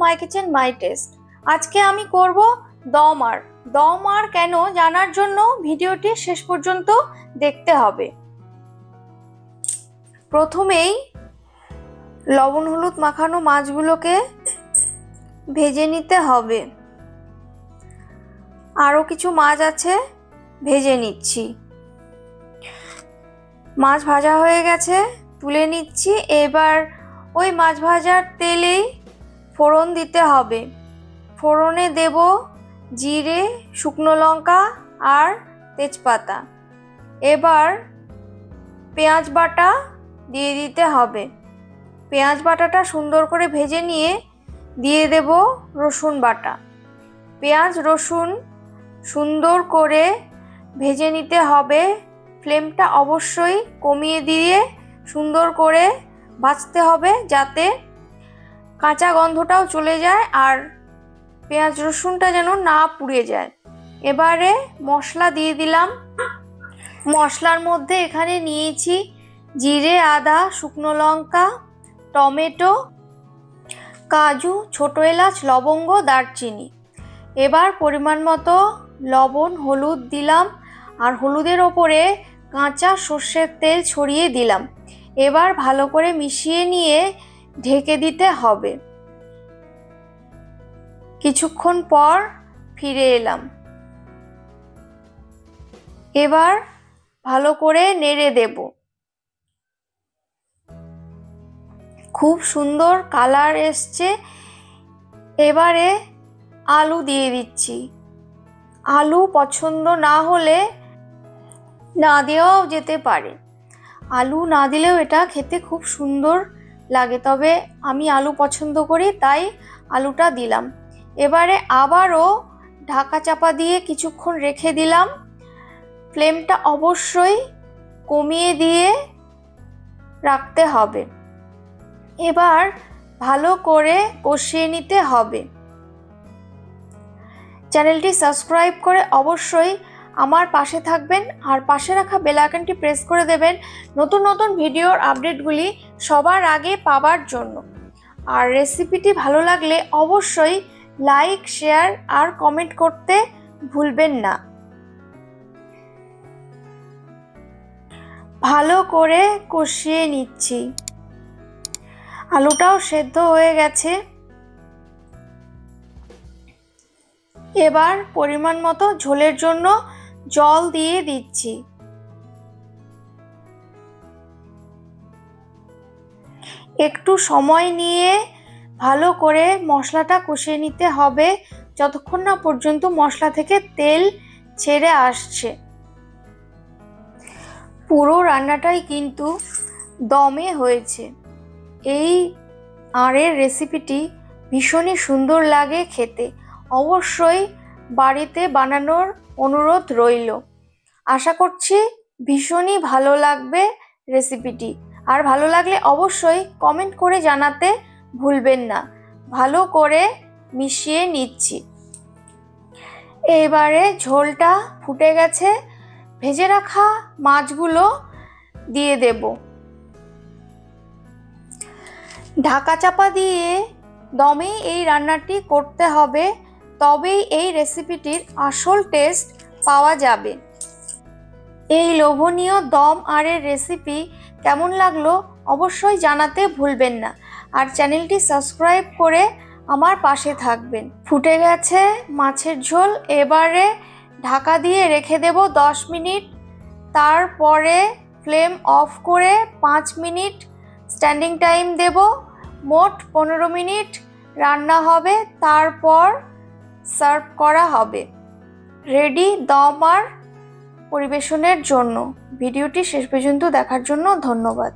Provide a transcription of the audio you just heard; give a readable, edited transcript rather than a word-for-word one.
মাই kitchen মাই test. আজকে আমি করব দম আর। দম আর কেন জানার জন্য ভিডিওটি শেষ পর্যন্ত দেখতে হবে। প্রথমেই লবণ হলুদ মাখানো মাছগুলোকে ভেজে নিতে হবে। আরও কিছু মাছ আছে, ভেজে নিচ্ছি। মাছ ভাজা হয়ে গেছে, তুলে নিচ্ছি। এবার ওই মাছ ভাজার তেলেই ফোড়ন দিতে হবে। ফোড়নে দেব জিরে, শুকনো লঙ্কা আর তেজপাতা। এবার পেঁয়াজ বাটা দিয়ে দিতে হবে। পেঁয়াজ বাটাটা সুন্দর করে ভেজে নিয়ে দিয়ে দেব রসুন বাটা। পেঁয়াজ রসুন সুন্দর করে ভেজে নিতে হবে। ফ্লেমটা অবশ্যই কমিয়ে দিয়ে সুন্দর করে ভাজতে হবে, যাতে কাঁচা গন্ধটাও চলে যায় আর পেঁয়াজ রসুনটা যেন না পুড়ে যায়। এবারে মশলা দিয়ে দিলাম। মশলার মধ্যে এখানে নিয়েছি জিরে, আদা, শুকনো লঙ্কা, টমেটো, কাজু, ছোট এলাচ, লবঙ্গ, দারচিনি। এবার পরিমাণ মতো লবণ, হলুদ দিলাম আর হলুদের ওপরে কাঁচা সর্ষের তেল ছড়িয়ে দিলাম। এবার ভালো করে মিশিয়ে নিয়ে ঢেকে দিতে হবে। কিছুক্ষণ পর ফিরে এলাম। এবার ভালো করে নেড়ে দেব। খুব সুন্দর কালার এসছে। এবারে আলু দিয়ে দিচ্ছি। আলু পছন্দ না হলে না দেওয়াও যেতে পারে। আলু না দিলেও এটা খেতে খুব সুন্দর লাগে, তবে আমি আলু পছন্দ করি তাই আলুটা দিলাম। এবারে আবারও ঢাকা চাপা দিয়ে কিছুক্ষণ রেখে দিলাম। ফ্লেমটা অবশ্যই কমিয়ে দিয়ে রাখতে হবে। এবার ভালো করে কষিয়ে নিতে হবে। চ্যানেলটি সাবস্ক্রাইব করে অবশ্যই আমার পাশে থাকবেন আর পাশে রাখা বেল আইকনটি প্রেস করে দেবেন নতুন নতুন ভিডিওর আপডেটগুলি সবার আগে পাওয়ার জন্য। আর রেসিপিটি ভালো লাগলে অবশ্যই লাইক, শেয়ার আর কমেন্ট করতে ভুলবেন না। ভালো করে কষিয়ে নিচ্ছি। আলুটাও সেদ্ধ হয়ে গেছে। এবার পরিমাণ মতো ঝোলের জন্য জল দিয়ে দিচ্ছি। একটু সময় নিয়ে ভালো করে মশলাটা কষিয়ে নিতে হবে, যতক্ষণ না পর্যন্ত মশলা থেকে তেল ছেড়ে আসছে। পুরো রান্নাটাই কিন্তু দমে হয়েছে। এই আঁড়ের রেসিপিটি ভীষণই সুন্দর লাগে খেতে। অবশ্যই বাড়িতে বানানোর অনুরোধ রইল। আশা করছি ভীষণই ভালো লাগবে রেসিপিটি। আর ভালো লাগলে অবশ্যই কমেন্ট করে জানাতে ভুলবেন না। ভালো করে মিশিয়ে নিচ্ছি। এবারে ঝোলটা ফুটে গেছে। ভেজে রাখা মাছগুলো দিয়ে দেব। ঢাকা চাপা দিয়ে দমে এই রান্নাটি করতে হবে, তবেই এই রেসিপিটির আসল টেস্ট পাওয়া যাবে। এই লোভনীয় দম আঁড়ের রেসিপি কেমন লাগলো অবশ্যই জানাতে ভুলবেন না। আর চ্যানেলটি সাবস্ক্রাইব করে আমার পাশে থাকবেন। ফুটে গেছে মাছের ঝোল। এবারে ঢাকা দিয়ে রেখে দেব 10 মিনিট। তারপরে ফ্লেম অফ করে 5 মিনিট স্ট্যান্ডিং টাইম দেব। মোট 15 মিনিট রান্না হবে, তারপর সার্ভ করা হবে। রেডি দম আর পরিবেশনের জন্য। ভিডিওটি শেষ পর্যন্ত দেখার জন্য ধন্যবাদ।